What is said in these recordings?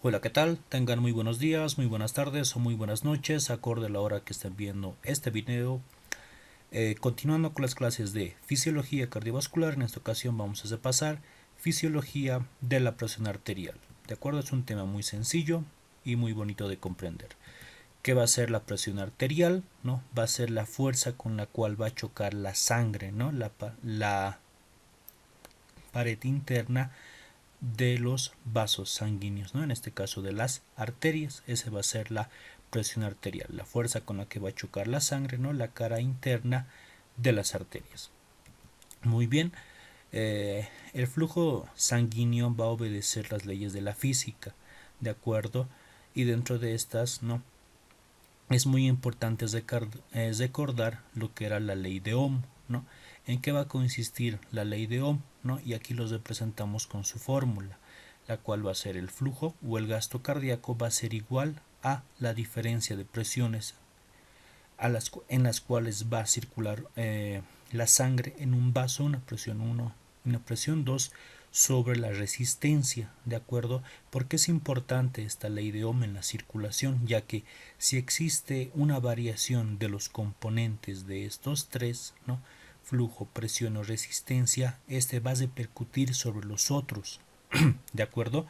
Hola, ¿qué tal? Tengan muy buenos días, muy buenas tardes o muy buenas noches, acorde a la hora que estén viendo este video. Continuando con las clases de fisiología cardiovascular, en esta ocasión vamos a repasar fisiología de la presión arterial. ¿De acuerdo? Es un tema muy sencillo y muy bonito de comprender. ¿Qué va a ser la presión arterial? ¿No? Va a ser la fuerza con la cual va a chocar la sangre, ¿no? La pared interna de los vasos sanguíneos, ¿no? En este caso de las arterias. Esa va a ser la presión arterial, la fuerza con la que va a chocar la sangre, ¿no? La cara interna de las arterias. Muy bien, el flujo sanguíneo va a obedecer las leyes de la física, ¿de acuerdo? Y dentro de estas, ¿no? Es muy importante recordar lo que era la ley de Ohm, ¿no? ¿En qué va a consistir la ley de Ohm? ¿No? Y aquí los representamos con su fórmula, la cual va a ser el flujo o el gasto cardíaco va a ser igual a la diferencia de presiones en las cuales va a circular la sangre en un vaso, una presión 1, una presión 2 sobre la resistencia, ¿de acuerdo? Porque es importante esta ley de Ohm en la circulación, ya que si existe una variación de los componentes de estos tres, ¿no? Flujo, presión o resistencia, este va a repercutir sobre los otros, ¿de acuerdo?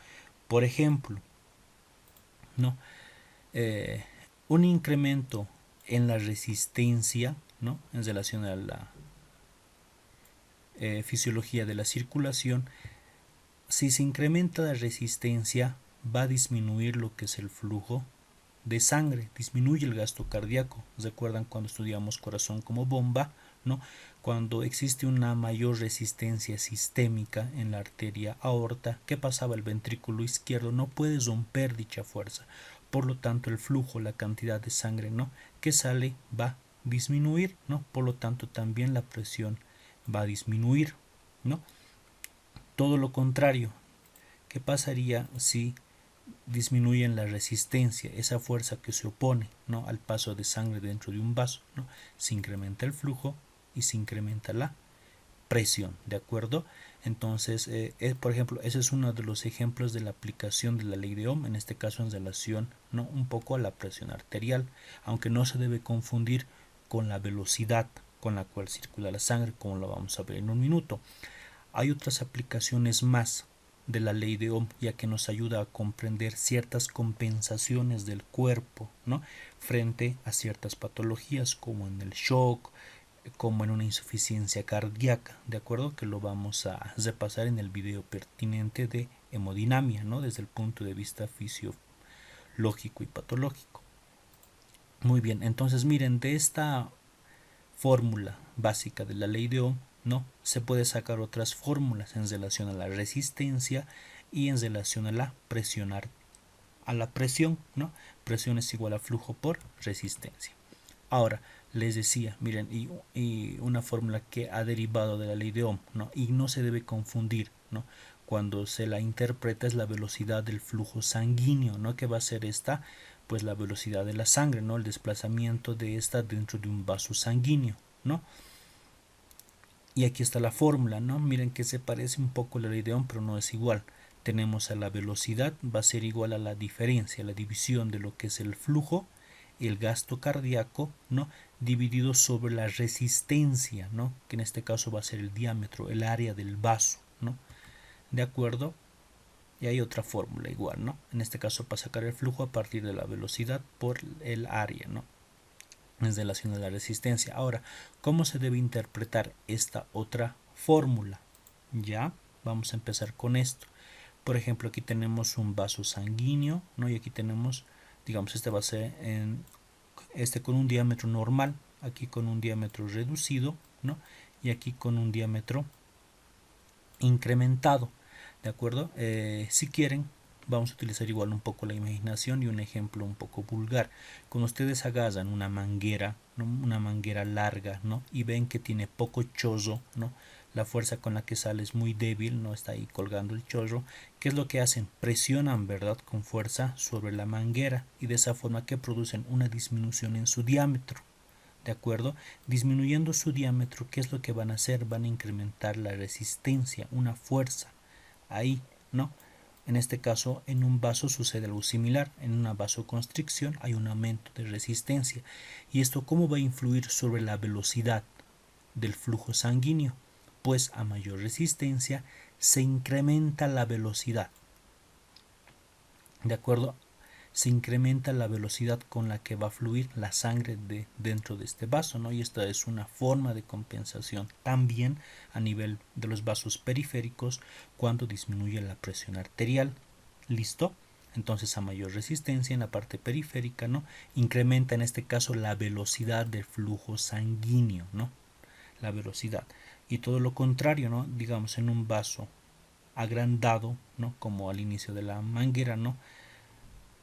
Por ejemplo, ¿no? Eh, un incremento en la resistencia, ¿no? En relación a la fisiología de la circulación, si se incrementa la resistencia va a disminuir lo que es el flujo de sangre, disminuye el gasto cardíaco. ¿Recuerdan cuando estudiamos corazón como bomba? ¿No? Cuando existe una mayor resistencia sistémica en la arteria aorta, ¿qué pasaba? El ventrículo izquierdo no puede romper dicha fuerza, por lo tanto el flujo, la cantidad de sangre, ¿no?, que sale va a disminuir, ¿no? Por lo tanto también la presión va a disminuir, ¿no? Todo lo contrario, ¿qué pasaría si disminuyen la resistencia, esa fuerza que se opone, ¿no?, al paso de sangre dentro de un vaso, ¿no? Se incrementa el flujo y se incrementa la presión, ¿de acuerdo? Entonces, por ejemplo, ese es uno de los ejemplos de la aplicación de la ley de Ohm, en este caso en relación, ¿no?, un poco a la presión arterial, aunque no se debe confundir con la velocidad con la cual circula la sangre, como lo vamos a ver en un minuto. Hay otras aplicaciones más de la ley de Ohm, ya que nos ayuda a comprender ciertas compensaciones del cuerpo, ¿no?, frente a ciertas patologías como en el shock, como en una insuficiencia cardíaca, de acuerdo, que lo vamos a repasar en el video pertinente de hemodinamia, ¿no?, desde el punto de vista fisiológico y patológico. Muy bien, entonces miren, de esta fórmula básica de la ley de Ohm, ¿no?, se puede sacar otras fórmulas en relación a la resistencia y en relación a la presión, ¿no? Presión es igual a flujo por resistencia. Ahora, les decía, miren, y una fórmula que ha derivado de la ley de Ohm, ¿no?, y no se debe confundir, ¿no?, cuando se la interpreta es la velocidad del flujo sanguíneo, ¿no?, que va a ser esta, pues la velocidad de la sangre, ¿no?, el desplazamiento de esta dentro de un vaso sanguíneo, ¿no? Y aquí está la fórmula, ¿no? Miren que se parece un poco a la ley de Ohm, pero no es igual. Tenemos a la velocidad, va a ser igual a la diferencia, la división de lo que es el flujo, el gasto cardíaco, ¿no?, dividido sobre la resistencia, ¿no?, que en este caso va a ser el diámetro, el área del vaso, ¿no? ¿De acuerdo? Y hay otra fórmula igual, ¿no? En este caso para sacar el flujo a partir de la velocidad por el área, ¿no?, en relación a la resistencia. Ahora, ¿cómo se debe interpretar esta otra fórmula? Ya, vamos a empezar con esto. Por ejemplo, aquí tenemos un vaso sanguíneo, ¿no? Y aquí tenemos, digamos, este va a ser con un diámetro normal, aquí con un diámetro reducido, ¿no? Y aquí con un diámetro incrementado, ¿de acuerdo? Si quieren, vamos a utilizar igual un poco la imaginación y un ejemplo un poco vulgar. Cuando ustedes agarran una manguera, ¿no?, una manguera larga, ¿no?, y ven que tiene poco chorro, ¿no?, la fuerza con la que sale es muy débil, no está ahí colgando el chorro. ¿Qué es lo que hacen? Presionan, ¿verdad?, con fuerza sobre la manguera y de esa forma que producen una disminución en su diámetro. ¿De acuerdo? Disminuyendo su diámetro, ¿qué es lo que van a hacer? Van a incrementar la resistencia, una fuerza ahí, ¿no? En este caso, en un vaso sucede algo similar. En una vasoconstricción hay un aumento de resistencia. ¿Y esto cómo va a influir sobre la velocidad del flujo sanguíneo? Pues a mayor resistencia se incrementa la velocidad. ¿De acuerdo? Se incrementa la velocidad con la que va a fluir la sangre dentro de este vaso, ¿no? Y esta es una forma de compensación también a nivel de los vasos periféricos cuando disminuye la presión arterial. ¿Listo? Entonces a mayor resistencia en la parte periférica, ¿no? Incrementa en este caso la velocidad del flujo sanguíneo, ¿no? La velocidad. Y todo lo contrario, ¿no? Digamos en un vaso agrandado, ¿no? Como al inicio de la manguera, ¿no?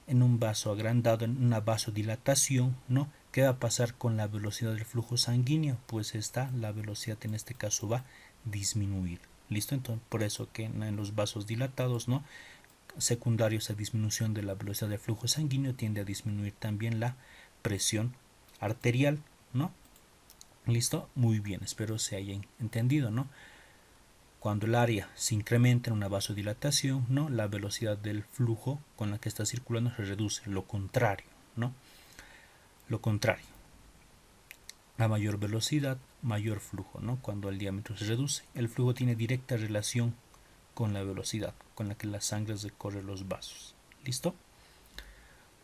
En un vaso agrandado, en una vasodilatación, ¿no? ¿Qué va a pasar con la velocidad del flujo sanguíneo? Pues la velocidad en este caso va a disminuir. ¿Listo? Entonces, por eso que en los vasos dilatados, ¿no? Secundarios a disminución de la velocidad del flujo sanguíneo, tiende a disminuir también la presión arterial, ¿no? ¿Listo? Muy bien, espero se haya entendido, ¿no? Cuando el área se incrementa en una vasodilatación, ¿no? La velocidad del flujo con la que está circulando se reduce. Lo contrario, ¿no? Lo contrario. A mayor velocidad, mayor flujo, ¿no? Cuando el diámetro se reduce. El flujo tiene directa relación con la velocidad con la que la sangre recorre los vasos. ¿Listo?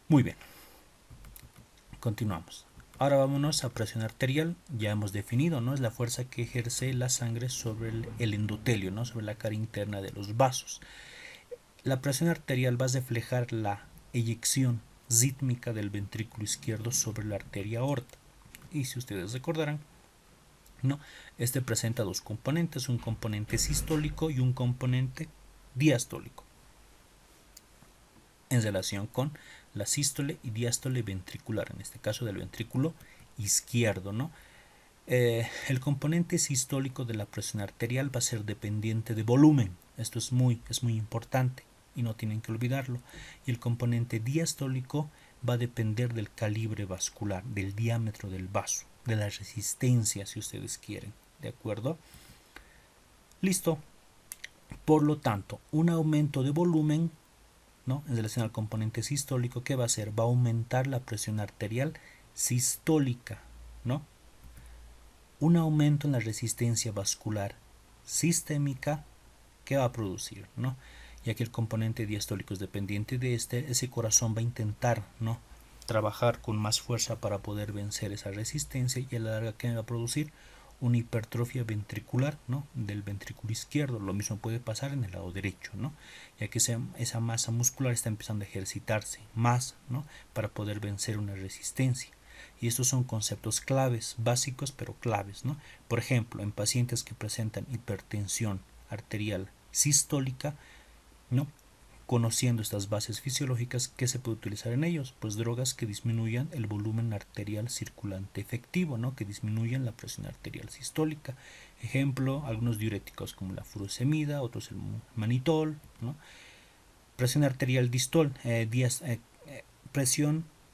Muy bien. Continuamos. Ahora vámonos a presión arterial. Ya hemos definido, ¿no? Es la fuerza que ejerce la sangre sobre el endotelio, ¿no? Sobre la cara interna de los vasos. La presión arterial va a reflejar la eyección rítmica del ventrículo izquierdo sobre la arteria aorta. Y si ustedes recordarán, ¿no? Este presenta dos componentes, un componente sistólico y un componente diastólico, en relación con la sístole y diástole ventricular, en este caso del ventrículo izquierdo, ¿no? El componente sistólico de la presión arterial va a ser dependiente de volumen. Esto es muy importante y no tienen que olvidarlo. Y el componente diastólico va a depender del calibre vascular, del diámetro del vaso, de la resistencia, si ustedes quieren. ¿De acuerdo? Listo. Por lo tanto, un aumento de volumen, ¿no? En relación al componente sistólico, ¿qué va a hacer? Va a aumentar la presión arterial sistólica, ¿no? Un aumento en la resistencia vascular sistémica, ¿qué va a producir, ¿no? Ya que el componente diastólico es dependiente de ese corazón va a intentar, ¿no? Trabajar con más fuerza para poder vencer esa resistencia, y a la larga, ¿qué va a producir? Una hipertrofia ventricular, ¿no? Del ventrículo izquierdo. Lo mismo puede pasar en el lado derecho, ¿no? Ya que esa masa muscular está empezando a ejercitarse más, ¿no? Para poder vencer una resistencia. Y estos son conceptos claves, básicos pero claves, ¿no? Por ejemplo, en pacientes que presentan hipertensión arterial sistólica, ¿no? Conociendo estas bases fisiológicas, ¿qué se puede utilizar en ellos? Pues drogas que disminuyan el volumen arterial circulante efectivo, ¿no? Que disminuyan la presión arterial sistólica. Ejemplo, algunos diuréticos como la furosemida, otros el manitol, ¿no? Presión arterial distol,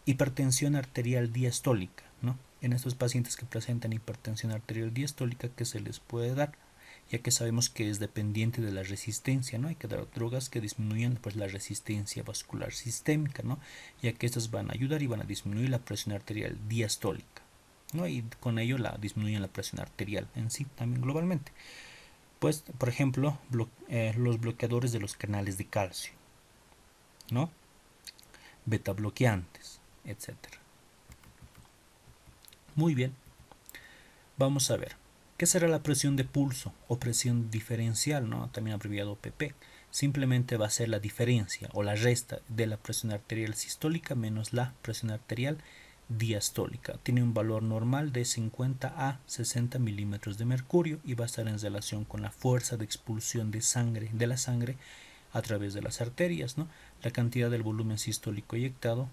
hipertensión arterial diastólica, ¿no? En estos pacientes que presentan hipertensión arterial diastólica, ¿qué se les puede dar? Ya que sabemos que es dependiente de la resistencia, ¿no? Hay que dar drogas que disminuyan, pues, la resistencia vascular sistémica, ¿no? Ya que estas van a ayudar y van a disminuir la presión arterial diastólica, ¿no? Y con ello disminuyen la presión arterial en sí, también globalmente. Pues, por ejemplo, los bloqueadores de los canales de calcio, ¿no? Beta bloqueantes, etcétera. Muy bien, vamos a ver. ¿Qué será la presión de pulso o presión diferencial, ¿no? También abreviado PP? Simplemente va a ser la diferencia o la resta de la presión arterial sistólica menos la presión arterial diastólica. Tiene un valor normal de 50 a 60 milímetros de mercurio y va a estar en relación con la fuerza de expulsión de la sangre a través de las arterias, ¿no? La cantidad del volumen sistólico eyectado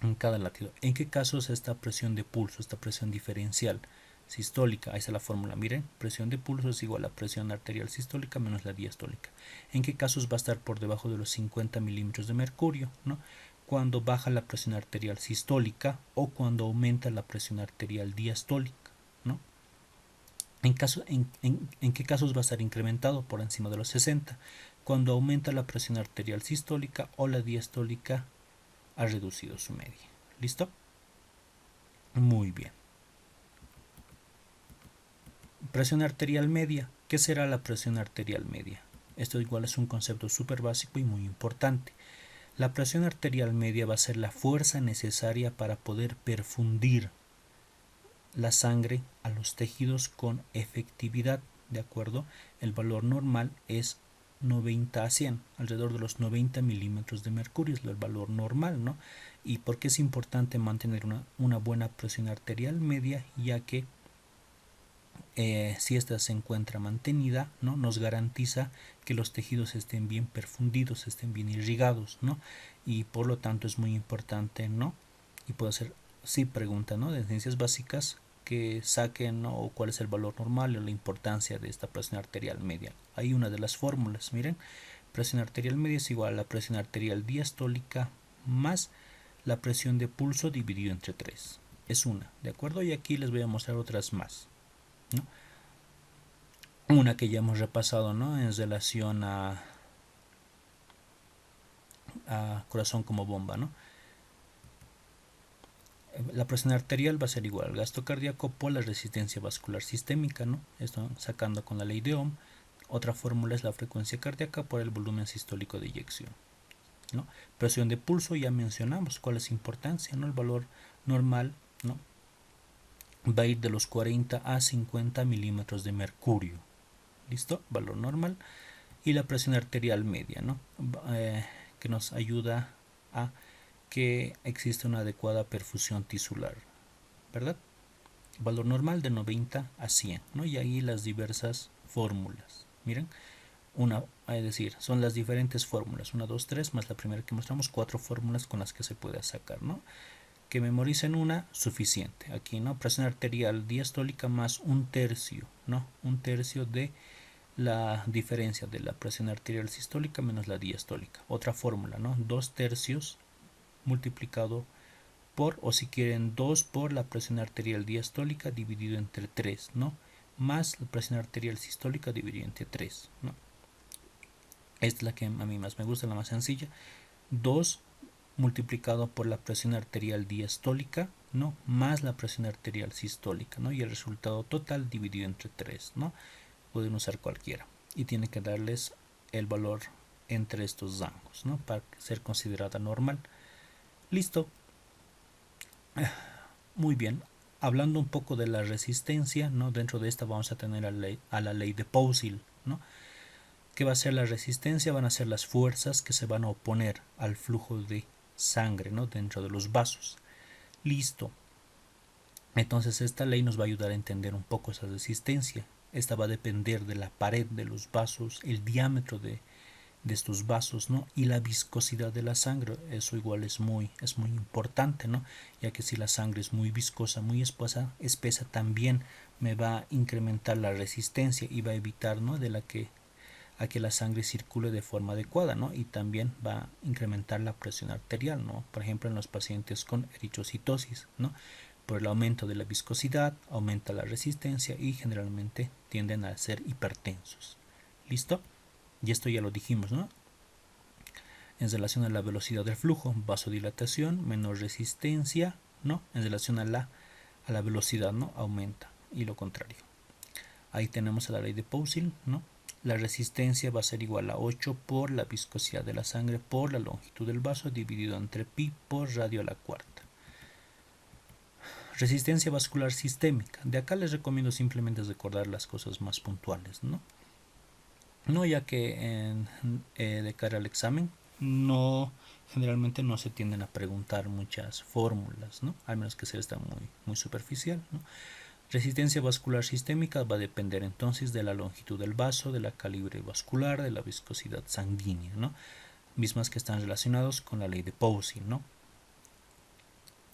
en cada latido. ¿En qué casos esta presión de pulso, esta presión diferencial sistólica? Ahí está la fórmula, miren, presión de pulso es igual a presión arterial sistólica menos la diastólica. ¿En qué casos va a estar por debajo de los 50 milímetros de mercurio, ¿no? Cuando baja la presión arterial sistólica o cuando aumenta la presión arterial diastólica, ¿no? ¿En qué casos va a estar incrementado por encima de los 60? Cuando aumenta la presión arterial sistólica o la diastólica, ha reducido su media. ¿Listo? Muy bien. Presión arterial media. ¿Qué será la presión arterial media? Esto igual es un concepto súper básico y muy importante. La presión arterial media va a ser la fuerza necesaria para poder perfundir la sangre a los tejidos con efectividad. ¿De acuerdo? El valor normal es 90 a 100, alrededor de los 90 milímetros de mercurio es el valor normal, ¿no? ¿Y por qué es importante mantener una buena presión arterial media? Ya que si ésta se encuentra mantenida, ¿no? Nos garantiza que los tejidos estén bien perfundidos, estén bien irrigados, ¿no? Y por lo tanto es muy importante, ¿no? Y puede ser, sí, pregunta, ¿no? De ciencias básicas que saquen, ¿no? O cuál es el valor normal o la importancia de esta presión arterial media. Hay una de las fórmulas, miren, presión arterial media es igual a la presión arterial diastólica más la presión de pulso dividido entre 3. Es una, ¿de acuerdo? Y aquí les voy a mostrar otras más, ¿no? Una que ya hemos repasado, ¿no? En relación a corazón como bomba, ¿no? La presión arterial va a ser igual al gasto cardíaco por la resistencia vascular sistémica, ¿no? Esto sacando con la ley de Ohm. Otra fórmula es la frecuencia cardíaca por el volumen sistólico de eyección, ¿no? Presión de pulso ya mencionamos cuál es su importancia, ¿no? El valor normal, ¿no? Va a ir de los 40 a 50 milímetros de mercurio. ¿Listo? Valor normal. Y la presión arterial media, ¿no? Que nos ayuda a que exista una adecuada perfusión tisular, ¿verdad? Valor normal de 90 a 100, ¿no? Y ahí las diversas fórmulas. Miren, es decir, son las diferentes fórmulas, 1, 2, 3, más la primera que mostramos, 4 fórmulas con las que se puede sacar, ¿no? Que memoricen una, suficiente. Aquí, ¿no? Presión arterial diastólica más un tercio, ¿no? Un tercio de la diferencia de la presión arterial sistólica menos la diastólica. Otra fórmula, ¿no? 2 tercios multiplicado por, o si quieren, 2 por la presión arterial diastólica dividido entre 3, ¿no? Más la presión arterial sistólica dividido entre 3, ¿no? Esta es la que a mí más me gusta, la más sencilla. 2 multiplicado por la presión arterial diastólica, ¿no? Más la presión arterial sistólica, ¿no? Y el resultado total dividido entre 3, ¿no? Pueden usar cualquiera y tiene que darles el valor entre estos rangos, ¿no? Para ser considerada normal. Listo. Muy bien. Hablando un poco de la resistencia, ¿no? Dentro de esta vamos a tener a la ley de Poiseuille, ¿no? ¿Qué va a ser la resistencia? Van a ser las fuerzas que se van a oponer al flujo de sangre, ¿no? Dentro de los vasos. Listo. Entonces esta ley nos va a ayudar a entender un poco esa resistencia. Esta va a depender de la pared de los vasos, el diámetro de estos vasos, ¿no? Y la viscosidad de la sangre. Eso igual es muy importante, ¿no? Ya que si la sangre es muy viscosa, muy espesa, también me va a incrementar la resistencia y va a evitar, ¿no? a que la sangre circule de forma adecuada, ¿no? Y también va a incrementar la presión arterial, ¿no? Por ejemplo, en los pacientes con eritrocitosis, ¿no? Por el aumento de la viscosidad, aumenta la resistencia y generalmente tienden a ser hipertensos. ¿Listo? Y esto ya lo dijimos, ¿no? En relación a la velocidad del flujo, vasodilatación, menor resistencia, ¿no? En relación a la velocidad, ¿no? Aumenta, y lo contrario. Ahí tenemos a la ley de Poiseuille, ¿no? La resistencia va a ser igual a 8 por la viscosidad de la sangre por la longitud del vaso dividido entre pi por radio a la cuarta. Resistencia vascular sistémica. De acá les recomiendo simplemente recordar las cosas más puntuales, ¿no? No, ya que de cara al examen generalmente no se tienden a preguntar muchas fórmulas, ¿no? Al menos que sea esta muy superficial, ¿no? Resistencia vascular sistémica va a depender entonces de la longitud del vaso, de la calibre vascular, de la viscosidad sanguínea, ¿no? Mismas que están relacionados con la ley de Poiseuille, ¿no?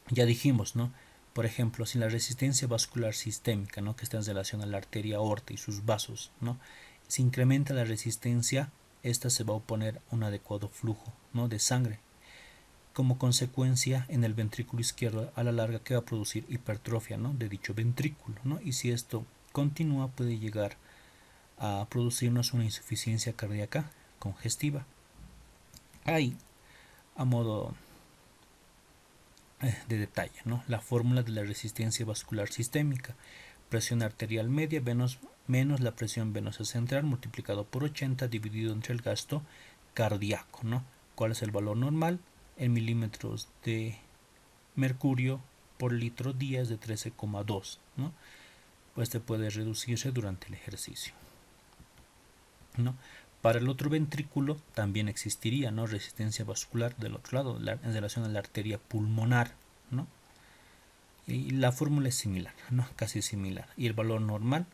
Ya dijimos, ¿no? Por ejemplo, si la resistencia vascular sistémica, ¿no? Que está en relación a la arteria aorta y sus vasos, ¿no? Si incrementa la resistencia, esta se va a oponer a un adecuado flujo, ¿no? De sangre. Como consecuencia, en el ventrículo izquierdo a la larga que va a producir hipertrofia, ¿no? De dicho ventrículo, ¿no? Y si esto continúa puede llegar a producirnos una insuficiencia cardíaca congestiva. Ahí, a modo de detalle, ¿no? La fórmula de la resistencia vascular sistémica: presión arterial media menos la presión venosa central multiplicado por 80 dividido entre el gasto cardíaco, ¿no? ¿Cuál es el valor normal? En milímetros de mercurio por litro día es de 13,2, ¿no? Pues te puede reducirse durante el ejercicio, ¿no? Para el otro ventrículo también existiría, ¿no?, resistencia vascular del otro lado, en relación a la arteria pulmonar, ¿no? Y la fórmula es similar, ¿no?, casi similar. Y el valor normal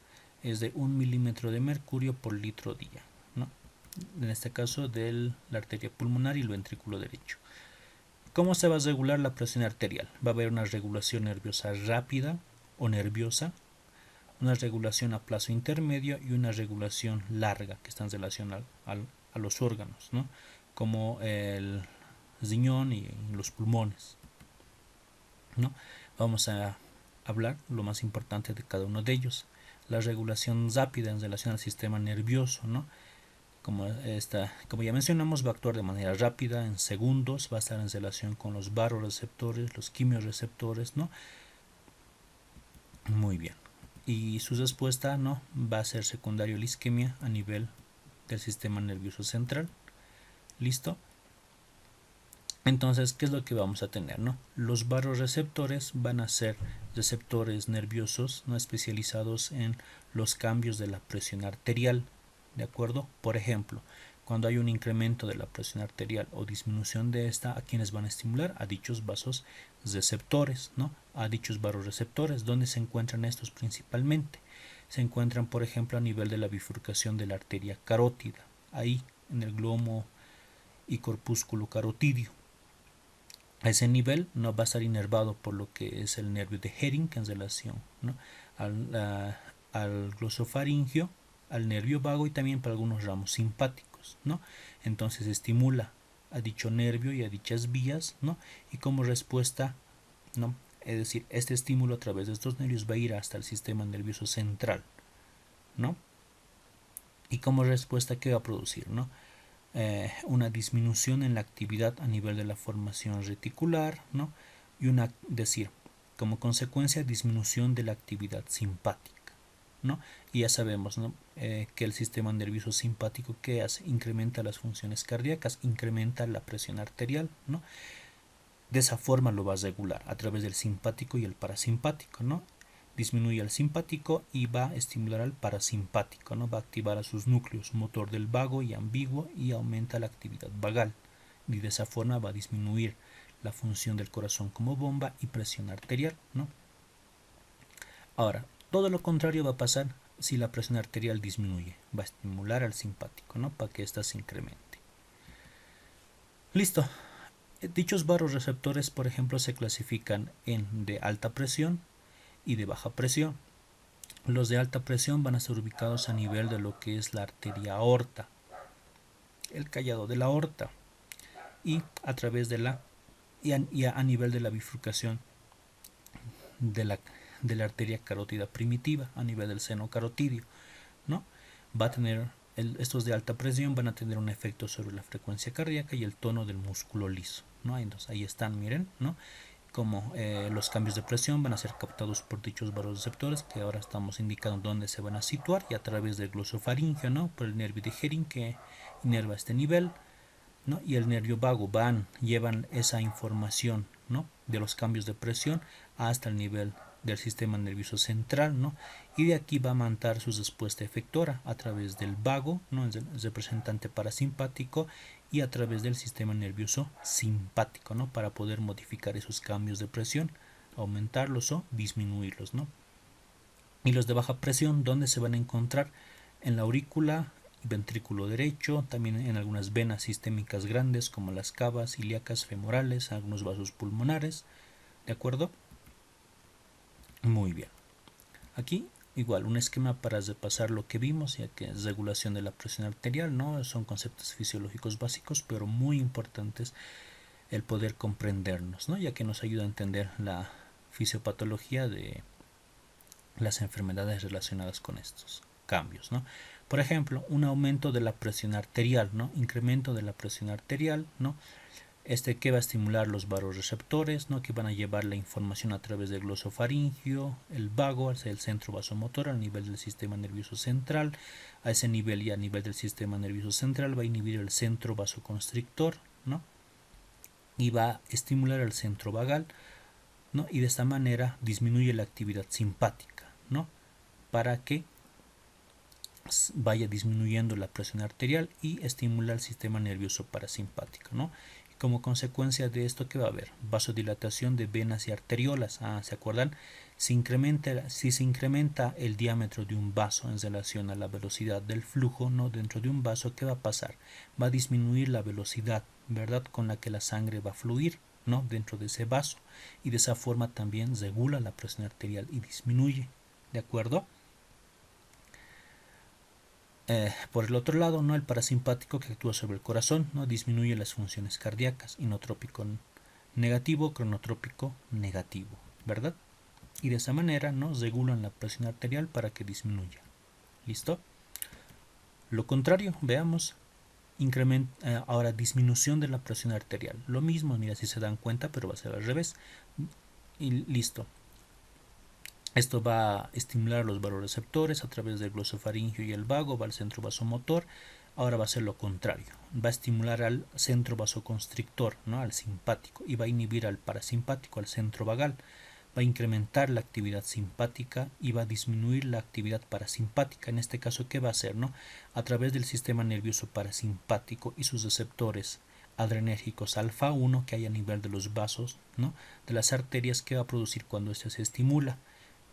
es de 1 milímetro de mercurio por litro día, ¿no? En este caso de la arteria pulmonar y el ventrículo derecho. ¿Cómo se va a regular la presión arterial? Va a haber una regulación nerviosa rápida o nerviosa, una regulación a plazo intermedio y una regulación larga que está en relación a los órganos, ¿no?, como el riñón y los pulmones, ¿no? Vamos a hablar lo más importante de cada uno de ellos. La regulación rápida en relación al sistema nervioso, ¿no? Como ya mencionamos, va a actuar de manera rápida, en segundos, va a estar en relación con los barorreceptores, los quimiorreceptores, ¿no? Muy bien. Y su respuesta, ¿no?, va a ser secundario a la isquemia a nivel del sistema nervioso central. ¿Listo? Entonces, ¿qué es lo que vamos a tener, no? Los barorreceptores van a ser receptores nerviosos, no especializados en los cambios de la presión arterial, ¿de acuerdo? Por ejemplo, cuando hay un incremento de la presión arterial o disminución de esta, ¿a quiénes van a estimular? A dichos vasos receptores, ¿no? A dichos barorreceptores. ¿Dónde se encuentran estos principalmente? Se encuentran, por ejemplo, a nivel de la bifurcación de la arteria carótida, ahí en el glomo y corpúsculo carotidio. A ese nivel no va a estar inervado por lo que es el nervio de Hering en relación, ¿no?, al glosofaringio, al nervio vago y también para algunos ramos simpáticos, ¿no? Entonces estimula a dicho nervio y a dichas vías, ¿no? Y como respuesta, ¿no?, es decir, este estímulo a través de estos nervios va a ir hasta el sistema nervioso central, ¿no? Y como respuesta, ¿qué va a producir, no? Una disminución en la actividad a nivel de la formación reticular, ¿no? Y como consecuencia, disminución de la actividad simpática, ¿no? Y ya sabemos, ¿no?, que el sistema nervioso simpático, ¿qué hace? Incrementa las funciones cardíacas, incrementa la presión arterial, ¿no? De esa forma lo va a regular a través del simpático y el parasimpático, ¿no? Disminuye al simpático y va a estimular al parasimpático, ¿no? Va a activar a sus núcleos motor del vago y ambiguo y aumenta la actividad vagal, y de esa forma va a disminuir la función del corazón como bomba y presión arterial, ¿no? Ahora, todo lo contrario va a pasar si la presión arterial disminuye, va a estimular al simpático, ¿no?, para que ésta se incremente. Listo. Dichos barorreceptores, por ejemplo, se clasifican en de alta presión y de baja presión. Los de alta presión van a ser ubicados a nivel de lo que es la arteria aorta, el callado de la aorta, y a través de a nivel de la bifurcación de la arteria carótida primitiva, a nivel del seno carotidio, ¿no? Va a tener estos de alta presión van a tener un efecto sobre la frecuencia cardíaca y el tono del músculo liso, ¿no? Entonces ahí están, miren, ¿no?, como los cambios de presión van a ser captados por dichos barorreceptores, que ahora estamos indicando dónde se van a situar, y a través del glosofaringio, ¿no?, por el nervio de Hering, que inerva este nivel, ¿no?, y el nervio vago llevan esa información, ¿no?, de los cambios de presión hasta el nivel del sistema nervioso central, ¿no?, y de aquí va a montar su respuesta efectora a través del vago, ¿no?, el representante parasimpático, y a través del sistema nervioso simpático, ¿no?, para poder modificar esos cambios de presión, aumentarlos o disminuirlos, ¿no? Y los de baja presión, ¿dónde se van a encontrar? En la aurícula, ventrículo derecho, también en algunas venas sistémicas grandes como las cavas ilíacas femorales, algunos vasos pulmonares, ¿de acuerdo? Muy bien. Aquí igual un esquema para repasar lo que vimos, ya que es regulación de la presión arterial, ¿no? Son conceptos fisiológicos básicos, pero muy importantes el poder comprendernos, ¿no?, ya que nos ayuda a entender la fisiopatología de las enfermedades relacionadas con estos cambios, ¿no? Por ejemplo, un aumento de la presión arterial, ¿no? Incremento de la presión arterial, ¿no? Que va a estimular los vasoreceptores, ¿no? Que van a llevar la información a través del glosofaringio, el vago, hacia el centro vasomotor, al nivel del sistema nervioso central. A ese nivel y a nivel del sistema nervioso central va a inhibir el centro vasoconstrictor, ¿no? Y va a estimular el centro vagal, ¿no? Y de esta manera disminuye la actividad simpática, ¿no? Para que vaya disminuyendo la presión arterial y estimula el sistema nervioso parasimpático, ¿no? Y como consecuencia de esto, ¿qué va a haber? Vasodilatación de venas y arteriolas. ¿Se acuerdan? Si se incrementa el diámetro de un vaso en relación a la velocidad del flujo, ¿no? Dentro de un vaso, ¿qué va a pasar? Va a disminuir la velocidad, ¿verdad?, con la que la sangre va a fluir, ¿no?, dentro de ese vaso, y de esa forma también regula la presión arterial y disminuye, ¿de acuerdo? Por el otro lado, ¿no?, el parasimpático, que actúa sobre el corazón, ¿no?, disminuye las funciones cardíacas, inotrópico negativo, cronotrópico negativo, ¿verdad? Y de esa manera, ¿no?, regulan la presión arterial para que disminuya. ¿Listo? Lo contrario, veamos, ahora disminución de la presión arterial. Lo mismo, mira, si se dan cuenta, pero va a ser al revés. Y listo. Esto va a estimular los vasoreceptores a través del glosofaringio y el vago, va al centro vasomotor. Ahora va a ser lo contrario, va a estimular al centro vasoconstrictor, ¿no?, al simpático, y va a inhibir al parasimpático, al centro vagal. Va a incrementar la actividad simpática y va a disminuir la actividad parasimpática. En este caso, ¿qué va a hacer, no? A través del sistema nervioso parasimpático y sus receptores adrenérgicos alfa 1 que hay a nivel de los vasos, ¿no?, de las arterias, ¿qué va a producir cuando esto se estimula?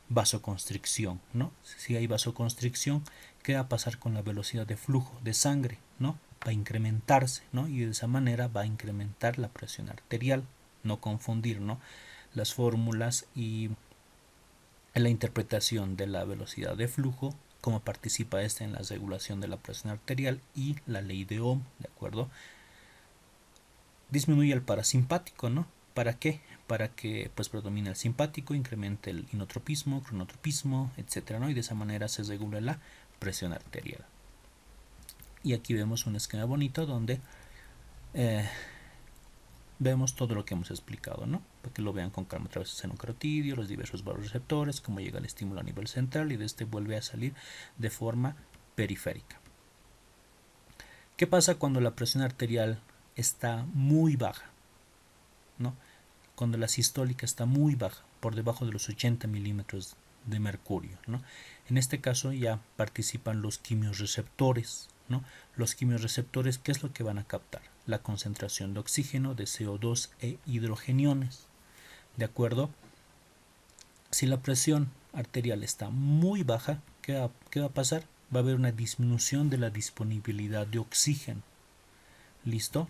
Vasoconstricción, ¿no? Si hay vasoconstricción, ¿qué va a pasar con la velocidad de flujo de sangre, ¿no? Va a incrementarse, ¿no? Y de esa manera va a incrementar la presión arterial. No confundir, ¿no?, las fórmulas y la interpretación de la velocidad de flujo, cómo participa esta en la regulación de la presión arterial, y la ley de Ohm, ¿de acuerdo? Disminuye el parasimpático, ¿no? ¿Para qué? Para que pues predomine el simpático, incremente el inotropismo, cronotropismo, etcétera, ¿no? Y de esa manera se regula la presión arterial. Y aquí vemos un esquema bonito donde vemos todo lo que hemos explicado, ¿no?, para que lo vean con calma. A través del seno carotidio, los diversos vasoreceptores, cómo llega el estímulo a nivel central y de este vuelve a salir de forma periférica. ¿Qué pasa cuando la presión arterial está muy baja, ¿no? Cuando la sistólica está muy baja, por debajo de los 80 milímetros de mercurio, ¿no? En este caso ya participan los quimiorreceptores, ¿no? Los quimiorreceptores, ¿qué es lo que van a captar? La concentración de oxígeno, de CO2 e hidrogeniones, ¿de acuerdo? Si la presión arterial está muy baja, ¿qué va a pasar? Va a haber una disminución de la disponibilidad de oxígeno. ¿Listo?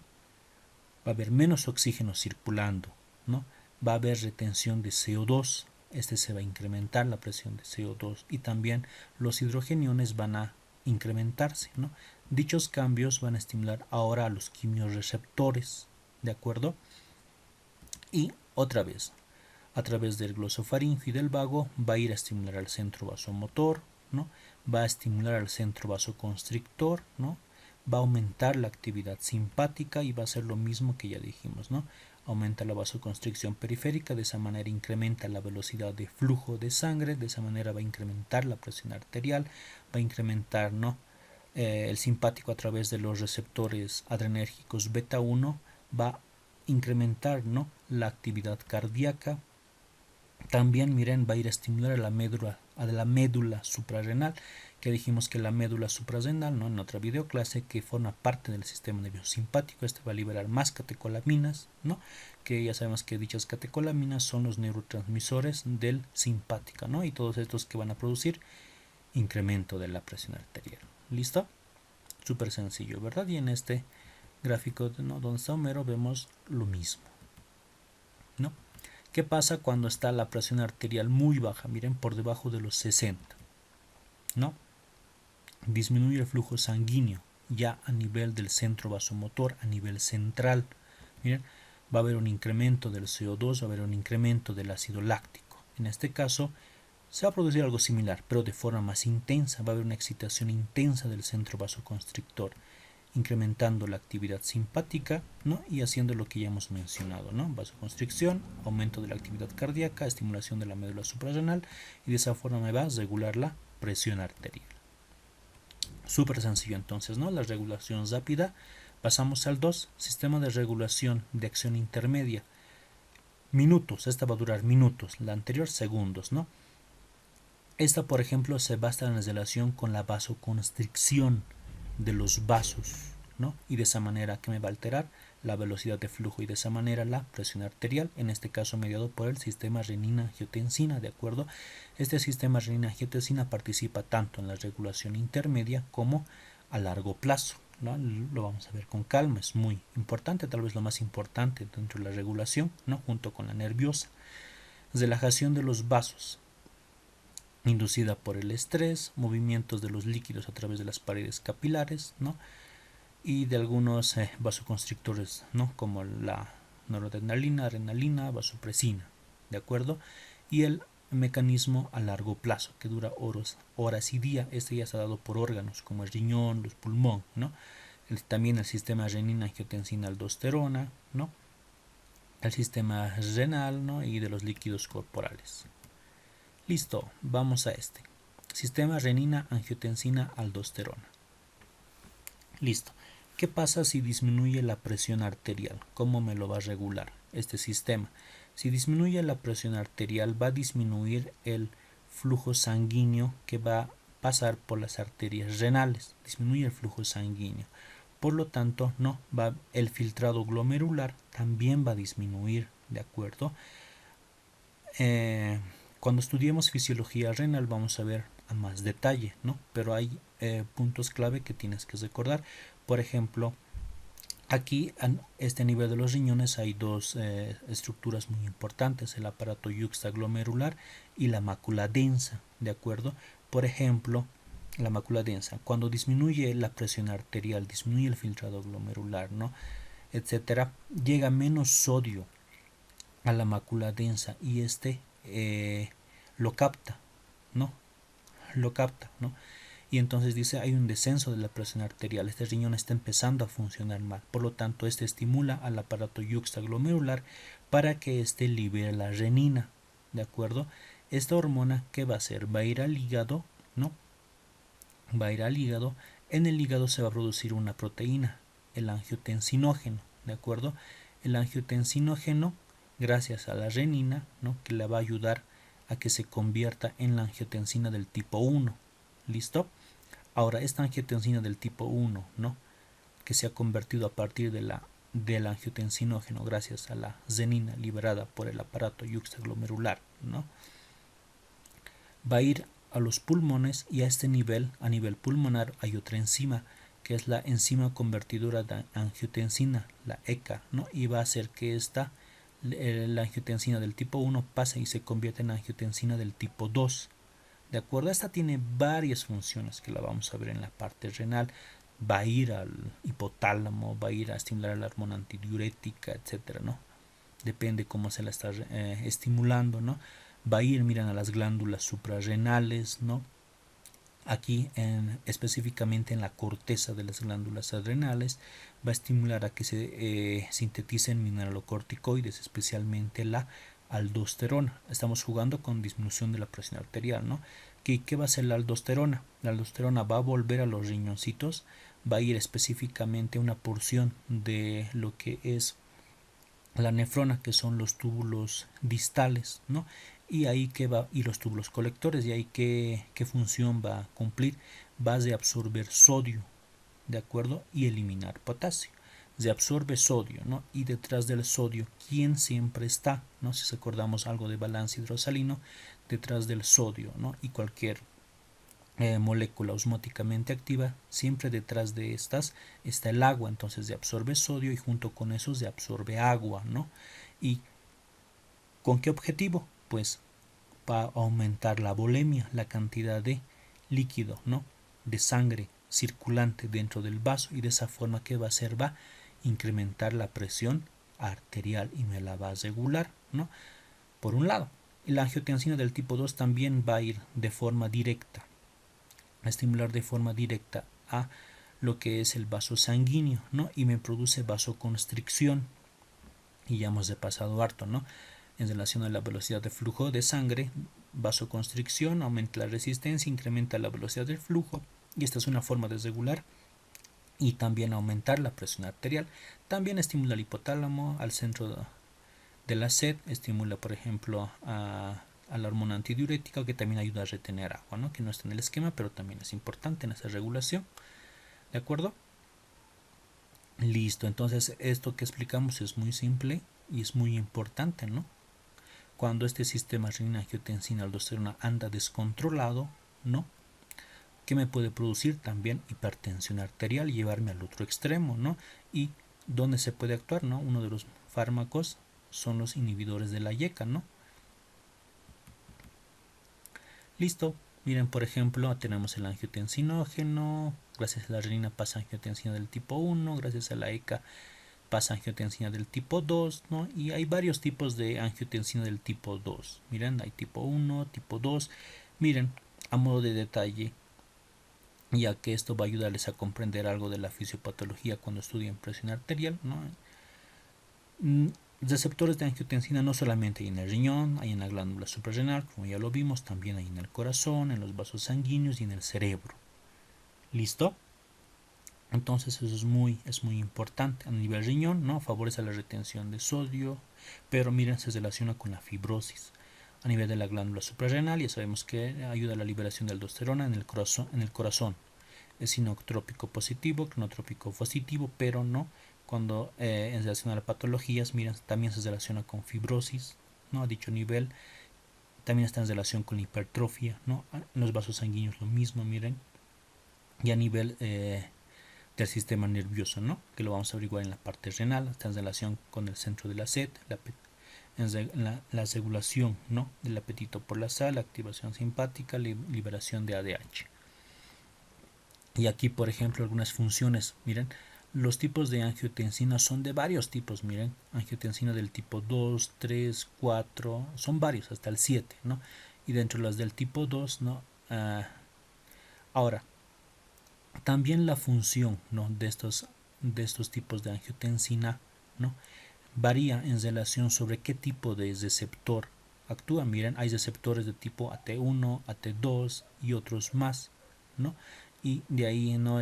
Va a haber menos oxígeno circulando, ¿no? Va a haber retención de CO2, se va a incrementar la presión de CO2, y también los hidrogeniones van a incrementarse, ¿no? Dichos cambios van a estimular ahora a los quimiorreceptores, ¿de acuerdo? Y otra vez, a través del glosofaringio y del vago, va a ir a estimular al centro vasomotor, ¿no? Va a estimular al centro vasoconstrictor, ¿no? Va a aumentar la actividad simpática y va a hacer lo mismo que ya dijimos, ¿no? Aumenta la vasoconstricción periférica, de esa manera incrementa la velocidad de flujo de sangre, de esa manera va a incrementar la presión arterial, va a incrementar, ¿no?, el simpático a través de los receptores adrenérgicos beta 1, va a incrementar, ¿no?, la actividad cardíaca. También, miren, va a ir a estimular a la médula suprarrenal, que dijimos que la médula suprarrenal, ¿no?, en otra videoclase, que forma parte del sistema nervioso simpático. Este va a liberar más catecolaminas, ¿no?, que ya sabemos que dichas catecolaminas son los neurotransmisores del simpático, ¿no?, y todos estos que van a producir incremento de la presión arterial. ¿Listo? Súper sencillo, ¿verdad? Y en este gráfico, ¿no?, donde está Homero, vemos lo mismo, ¿no? ¿Qué pasa cuando está la presión arterial muy baja? Miren, por debajo de los 60, ¿no? Disminuye el flujo sanguíneo ya a nivel del centro vasomotor, a nivel central. Miren, va a haber un incremento del CO2, va a haber un incremento del ácido láctico. En este caso, Se va a producir algo similar, pero de forma más intensa. Va a haber una excitación intensa del centro vasoconstrictor, incrementando la actividad simpática, ¿no? Y haciendo lo que ya hemos mencionado, ¿no? Vasoconstricción, aumento de la actividad cardíaca, estimulación de la médula suprarrenal, y de esa forma me va a regular la presión arterial. Súper sencillo entonces, ¿no? La regulación rápida. Pasamos al 2, sistema de regulación de acción intermedia. Minutos, esta va a durar minutos, la anterior segundos, ¿no? Esta, por ejemplo, se basa en relación con la vasoconstricción de los vasos, ¿no? Y de esa manera que me va a alterar la velocidad de flujo y de esa manera la presión arterial, en este caso mediado por el sistema renina-angiotensina, ¿de acuerdo? Este sistema renina-angiotensina participa tanto en la regulación intermedia como a largo plazo, ¿no? Lo vamos a ver con calma, es muy importante, tal vez lo más importante dentro de la regulación, ¿no? Junto con la nerviosa. Relajación de los vasos, inducida por el estrés, movimientos de los líquidos a través de las paredes capilares, ¿no? Y de algunos vasoconstrictores, ¿no? Como la noradrenalina, adrenalina, vasopresina, ¿de acuerdo? Y el mecanismo a largo plazo, que dura horas y días. Este ya está dado por órganos como el riñón, los pulmón, ¿no? También el sistema renina-angiotensina-aldosterona, ¿no? El sistema renal, ¿no? Y de los líquidos corporales. Listo, vamos a este. Sistema renina-angiotensina-aldosterona. Listo. ¿Qué pasa si disminuye la presión arterial? ¿Cómo me lo va a regular este sistema? Si disminuye la presión arterial, va a disminuir el flujo sanguíneo que va a pasar por las arterias renales. Disminuye el flujo sanguíneo. Por lo tanto, no va el filtrado glomerular también va a disminuir, ¿de acuerdo? Cuando estudiemos fisiología renal vamos a ver a más detalle, ¿no? Pero hay puntos clave que tienes que recordar. Por ejemplo, aquí a este nivel de los riñones hay dos estructuras muy importantes, el aparato yuxtaglomerular y la mácula densa, ¿de acuerdo? Por ejemplo, la mácula densa, cuando disminuye la presión arterial, disminuye el filtrado glomerular, ¿no? Etcétera, llega menos sodio a la mácula densa y lo capta, ¿no? Lo capta, ¿no? Y entonces dice hay un descenso de la presión arterial, este riñón está empezando a funcionar mal, por lo tanto este estimula al aparato yuxtaglomerular para que este libere la renina, ¿de acuerdo? Esta hormona, ¿qué va a hacer? Va a ir al hígado, ¿no? Va a ir al hígado, en el hígado se va a producir una proteína, el angiotensinógeno, ¿de acuerdo? El angiotensinógeno, gracias a la renina, ¿no? Que le va a ayudar a que se convierta en la angiotensina del tipo 1. ¿Listo? Ahora, esta angiotensina del tipo 1, ¿no? Que se ha convertido a partir del angiotensinógeno gracias a la renina liberada por el aparato yuxtaglomerular, ¿no? Va a ir a los pulmones y a este nivel, a nivel pulmonar, hay otra enzima que es la enzima convertidora de angiotensina, la ECA, ¿no? Y va a hacer que la angiotensina del tipo 1 pase y se convierta en angiotensina del tipo 2. ¿De acuerdo? Esta tiene varias funciones que la vamos a ver en la parte renal. Va a ir al hipotálamo, va a ir a estimular la hormona antidiurética, etcétera, ¿no? Depende cómo se la está estimulando, ¿no? Va a ir, miran, a las glándulas suprarrenales, ¿no? Aquí específicamente en la corteza de las glándulas adrenales va a estimular a que se sinteticen mineralocorticoides, especialmente la aldosterona. Estamos jugando con disminución de la presión arterial, ¿no? ¿Qué va a hacer la aldosterona? La aldosterona va a volver a los riñoncitos, va a ir específicamente a una porción de lo que es la nefrona, que son los túbulos distales, ¿no? Y ahí que va, y los túbulos colectores, y ahí qué función va a cumplir, va a absorber sodio, ¿de acuerdo? Y eliminar potasio. Se absorbe sodio, ¿no? Y detrás del sodio, ¿quién siempre está? ¿No? Si recordamos algo de balance hidrosalino, detrás del sodio, ¿no? Y cualquier molécula osmóticamente activa, siempre detrás de estas está el agua, entonces se absorbe sodio y junto con eso se absorbe agua, ¿no? ¿Y con qué objetivo? Pues para aumentar la volemia, la cantidad de líquido, ¿no? De sangre circulante dentro del vaso, y de esa forma, ¿qué va a hacer? Va a incrementar la presión arterial y me la va a regular, ¿no? Por un lado. La angiotensina del tipo 2 también va a ir de forma directa, a estimular de forma directa a lo que es el vaso sanguíneo, ¿no? Y me produce vasoconstricción. Y ya hemos pasado harto, ¿no? En relación a la velocidad de flujo de sangre, vasoconstricción, aumenta la resistencia, incrementa la velocidad del flujo, y esta es una forma de regular y también aumentar la presión arterial. También estimula el hipotálamo, al centro de la sed, estimula por ejemplo a la hormona antidiurética, que también ayuda a retener agua, ¿no? Que no está en el esquema, pero también es importante en esa regulación. ¿De acuerdo? Listo, entonces esto que explicamos es muy simple y es muy importante, ¿no? Cuando este sistema renina-angiotensina-aldosterona anda descontrolado, ¿no? Que me puede producir también hipertensión arterial y llevarme al otro extremo, ¿no? Y dónde se puede actuar, ¿no? Uno de los fármacos son los inhibidores de la YECA, ¿no? Listo. Miren, por ejemplo, tenemos el angiotensinógeno, gracias a la renina pasa angiotensina del tipo 1, gracias a la ECA pasa angiotensina del tipo 2, ¿no? Y hay varios tipos de angiotensina del tipo 2. Miren, hay tipo 1, tipo 2. Miren, a modo de detalle, ya que esto va a ayudarles a comprender algo de la fisiopatología cuando estudien presión arterial, ¿no? Receptores de angiotensina no solamente hay en el riñón, hay en la glándula suprarrenal, como ya lo vimos, también hay en el corazón, en los vasos sanguíneos y en el cerebro. ¿Listo? Entonces eso es muy importante. A nivel riñón, ¿no? Favorece la retención de sodio, pero miren, se relaciona con la fibrosis. A nivel de la glándula suprarrenal, ya sabemos que ayuda a la liberación de aldosterona en el corazón. Es sinotrópico positivo, cronotrópico positivo, pero no cuando en relación a las patologías, miren, también se relaciona con fibrosis, ¿no? A dicho nivel, también está en relación con la hipertrofia, ¿no? En los vasos sanguíneos lo mismo, miren. Y a nivel del sistema nervioso, ¿no? Que lo vamos a averiguar en la parte renal, está en relación con el centro de la sed, la regulación, ¿no? Del apetito por la sal, activación simpática, liberación de ADH. Y aquí, por ejemplo, algunas funciones, miren, los tipos de angiotensina son de varios tipos, miren, angiotensina del tipo 2, 3, 4, son varios, hasta el 7, ¿no? Y dentro de las del tipo 2, ¿no? Ahora, también la función, ¿no? de estos tipos de angiotensina, ¿no? Varía en relación sobre qué tipo de receptor actúa. Miren, hay receptores de tipo AT1, AT2 y otros más, ¿no? Y de ahí, ¿no?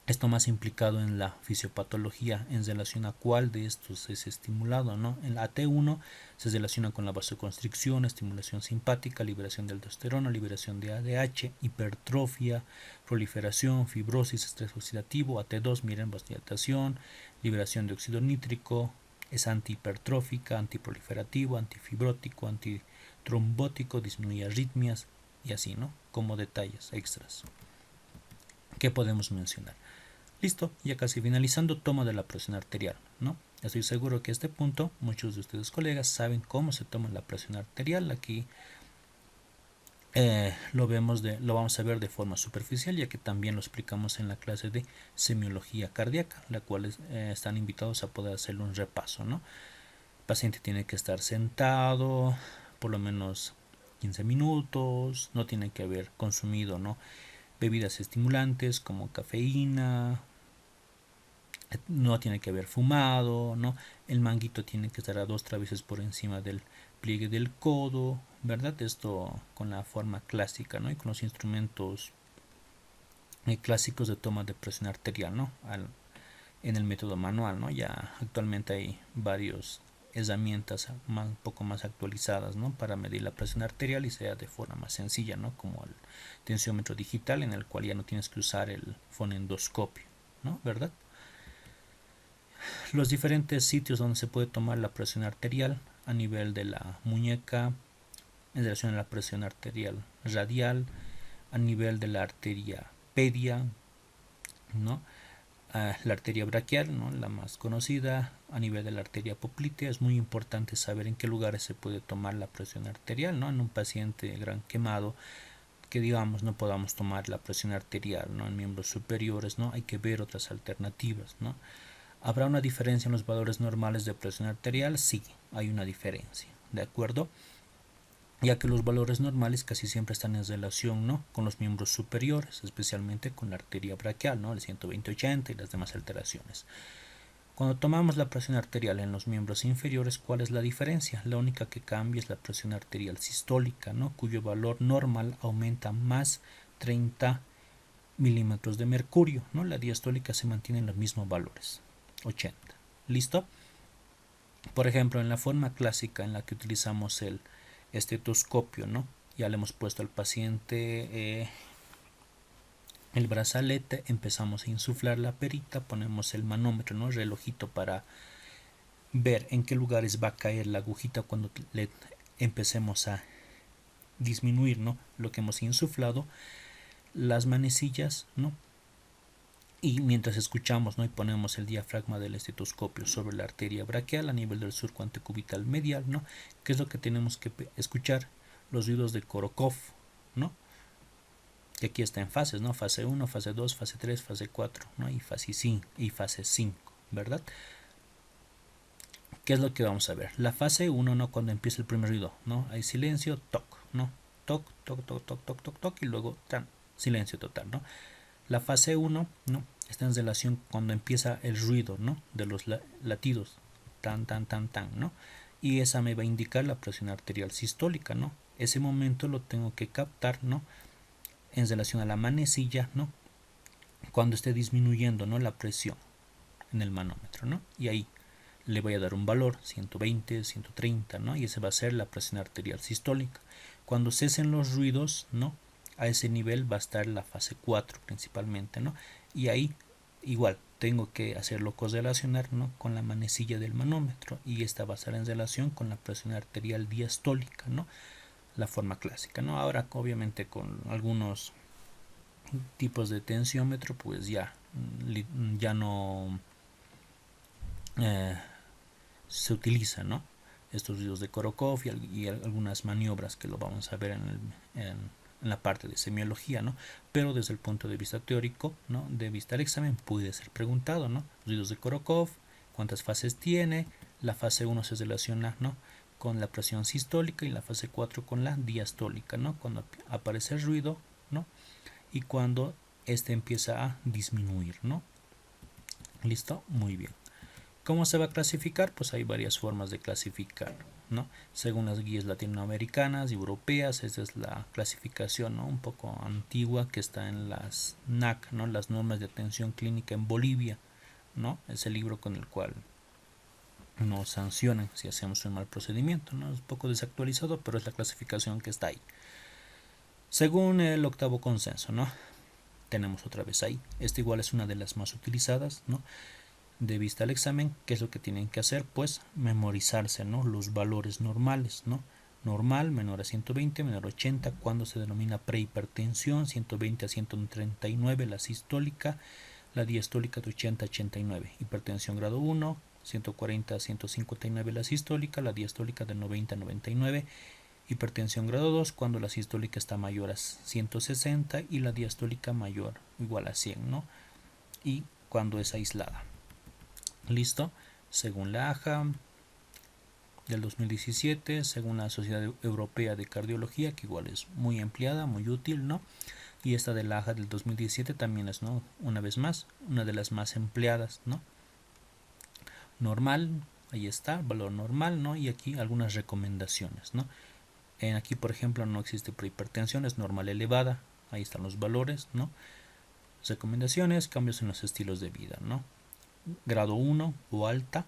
Esto más implicado en la fisiopatología en relación a cuál de estos es estimulado, ¿no? En la AT1 se relaciona con la vasoconstricción, estimulación simpática, liberación de aldosterona, liberación de ADH, hipertrofia, proliferación, fibrosis, estrés oxidativo. AT2, miren, vasodilatación, liberación de óxido nítrico, es antihipertrófica, antiproliferativo, antifibrótico, antitrombótico, disminuye arritmias y así, ¿no? Como detalles extras. ¿Qué podemos mencionar? Listo, ya casi finalizando, toma de la presión arterial, ¿no? Estoy seguro que a este punto muchos de ustedes colegas saben cómo se toma la presión arterial. Aquí lo vamos a ver de forma superficial, ya que también lo explicamos en la clase de semiología cardíaca, la cual están invitados a poder hacerle un repaso, ¿no? El paciente tiene que estar sentado por lo menos 15 minutos, no tiene que haber consumido, ¿no? Bebidas estimulantes como cafeína, no tiene que haber fumado, ¿no? El manguito tiene que estar a 2-3 veces por encima del pliegue del codo, ¿verdad? Esto con la forma clásica, ¿no? Y con los instrumentos clásicos de toma de presión arterial, ¿no? En el método manual, ¿no? Ya actualmente hay varias herramientas un poco más actualizadas, ¿no? Para medir la presión arterial y sea de forma más sencilla, ¿no? Como el tensiómetro digital, en el cual ya no tienes que usar el fonendoscopio, ¿no? ¿Verdad? Los diferentes sitios donde se puede tomar la presión arterial: a nivel de la muñeca, en relación a la presión arterial radial, a nivel de la arteria pedia, ¿no? La arteria braquial, ¿no? La más conocida, a nivel de la arteria poplitea. Es muy importante saber en qué lugares se puede tomar la presión arterial, ¿no? En un paciente gran quemado, que digamos no podamos tomar la presión arterial, ¿no? En miembros superiores, ¿no? Hay que ver otras alternativas, ¿no? ¿Habrá una diferencia en los valores normales de presión arterial? Sí, hay una diferencia, ¿de acuerdo? ya que los valores normales casi siempre están en relación, ¿no?, con los miembros superiores, especialmente con la arteria braquial, ¿no?, el 120-80 y las demás alteraciones. Cuando tomamos la presión arterial en los miembros inferiores, ¿cuál es la diferencia? La única que cambia es la presión arterial sistólica, ¿no?, cuyo valor normal aumenta más 30 milímetros de mercurio, ¿no? La diastólica se mantiene en los mismos valores, 80. ¿Listo? Por ejemplo, en la forma clásica en la que utilizamos el estetoscopio, ¿no?, ya le hemos puesto al paciente el brazalete, empezamos a insuflar la perita, ponemos el manómetro, ¿no?, el relojito, para ver en qué lugares va a caer la agujita cuando le empecemos a disminuir, ¿no?, lo que hemos insuflado, las manecillas, ¿no?, y mientras escuchamos, ¿no?, y ponemos el diafragma del estetoscopio sobre la arteria braquial a nivel del surco antecubital medial, ¿no?, ¿qué es lo que tenemos que escuchar? Los ruidos de Korokov, ¿no?, que aquí está en fases, ¿no?, fase 1, fase 2, fase 3, fase 4, ¿no?, y fase 5, ¿verdad? ¿Qué es lo que vamos a ver? La fase 1, ¿no?, cuando empieza el primer ruido, ¿no?, hay silencio, toc, ¿no?, toc, toc, toc, toc, toc, toc, toc, y luego silencio total, ¿no? La fase 1, ¿no?, está en relación cuando empieza el ruido, ¿no?, de los latidos, tan, tan, tan, tan, ¿no? Y esa me va a indicar la presión arterial sistólica, ¿no? Ese momento lo tengo que captar, ¿no?, en relación a la manecilla, ¿no?, cuando esté disminuyendo, ¿no?, la presión en el manómetro, ¿no? Y ahí le voy a dar un valor, 120, 130, ¿no? Y ese va a ser la presión arterial sistólica. Cuando cesen los ruidos, ¿no?, a ese nivel va a estar la fase 4 principalmente, ¿no? Y ahí igual tengo que hacerlo correlacionar, ¿no?, con la manecilla del manómetro, y esta va a estar en relación con la presión arterial diastólica, ¿no?, la forma clásica, ¿no? Ahora obviamente con algunos tipos de tensiómetro pues ya no se utiliza, ¿no?, estos ruidos de Korokov y algunas maniobras que lo vamos a ver en la parte de semiología, ¿no? Pero desde el punto de vista teórico, ¿no?, de vista al examen puede ser preguntado, ¿no?, ruidos de Korokov, cuántas fases tiene, la fase 1 se relaciona, ¿no?, con la presión sistólica, y la fase 4 con la diastólica, ¿no?, cuando aparece el ruido, ¿no?, y cuando este empieza a disminuir, ¿no? ¿Listo? Muy bien. ¿Cómo se va a clasificar? Pues hay varias formas de clasificar, ¿no?, según las guías latinoamericanas y europeas. Esa es la clasificación, ¿no?, un poco antigua, que está en las NAC, ¿no?, las normas de atención clínica en Bolivia, ¿no? Es el libro con el cual nos sancionan si hacemos un mal procedimiento, ¿no? Es un poco desactualizado, pero es la clasificación que está ahí. Según el octavo consenso, ¿no?, tenemos otra vez ahí. Esta igual es una de las más utilizadas, ¿no?, de vista al examen. ¿Qué es lo que tienen que hacer? Pues memorizarse, ¿no?, los valores normales, ¿no? Normal, menor a 120, menor a 80, cuando se denomina prehipertensión, 120 a 139 la sistólica, la diastólica de 80 a 89, hipertensión grado 1, 140 a 159 la sistólica, la diastólica de 90 a 99, hipertensión grado 2 cuando la sistólica está mayor a 160 y la diastólica mayor o igual a 100, ¿no?, y cuando es aislada. ¿Listo? Según la AJA del 2017, según la Sociedad Europea de Cardiología, que igual es muy empleada, muy útil, ¿no? Y esta de la AJA del 2017 también es, ¿no?, una vez más, una de las más empleadas, ¿no? Normal, ahí está, valor normal, ¿no? Y aquí algunas recomendaciones, ¿no? Aquí, por ejemplo, no existe prehipertensión, es normal elevada, ahí están los valores, ¿no? Recomendaciones, cambios en los estilos de vida, ¿no? Grado 1 o alta,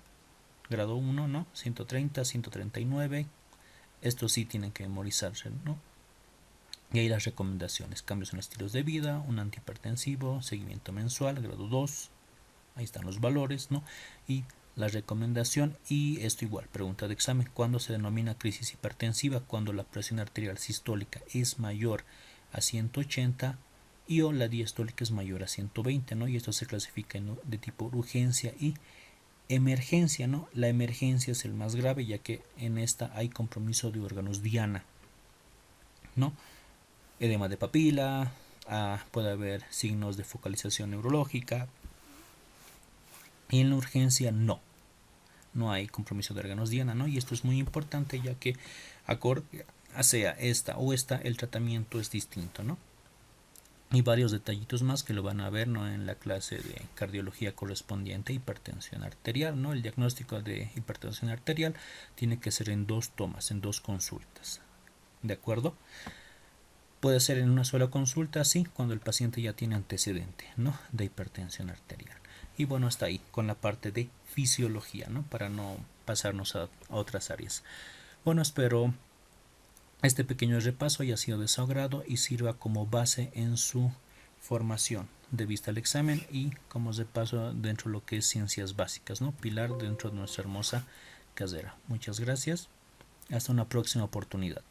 grado 1, ¿no? 130, 139, estos sí tienen que memorizarse, ¿no? Y ahí las recomendaciones, cambios en estilos de vida, un antihipertensivo, seguimiento mensual, grado 2, ahí están los valores, ¿no? Y la recomendación, y esto igual, pregunta de examen, ¿cuándo se denomina crisis hipertensiva? Cuando la presión arterial sistólica es mayor a 180 y o la diastólica es mayor a 120, ¿no? Y esto se clasifica de tipo urgencia y emergencia, ¿no? La emergencia es el más grave, ya que en esta hay compromiso de órganos diana, ¿no? Edema de papila, puede haber signos de focalización neurológica, y en la urgencia no hay compromiso de órganos diana, ¿no? Y esto es muy importante, ya que acorde sea esta o esta, el tratamiento es distinto, ¿no? Y varios detallitos más que lo van a ver, ¿no?, en la clase de cardiología correspondiente a hipertensión arterial, ¿no? El diagnóstico de hipertensión arterial tiene que ser en 2 tomas, en 2 consultas, ¿de acuerdo? Puede ser en una sola consulta, sí, cuando el paciente ya tiene antecedente, ¿no?, de hipertensión arterial. Y bueno, hasta ahí con la parte de fisiología, ¿no?, para no pasarnos a otras áreas. Bueno, espero este pequeño repaso haya sido de su agrado y sirva como base en su formación de vista al examen y como repaso dentro de lo que es ciencias básicas, ¿no?, pilar dentro de nuestra hermosa carrera. Muchas gracias. Hasta una próxima oportunidad.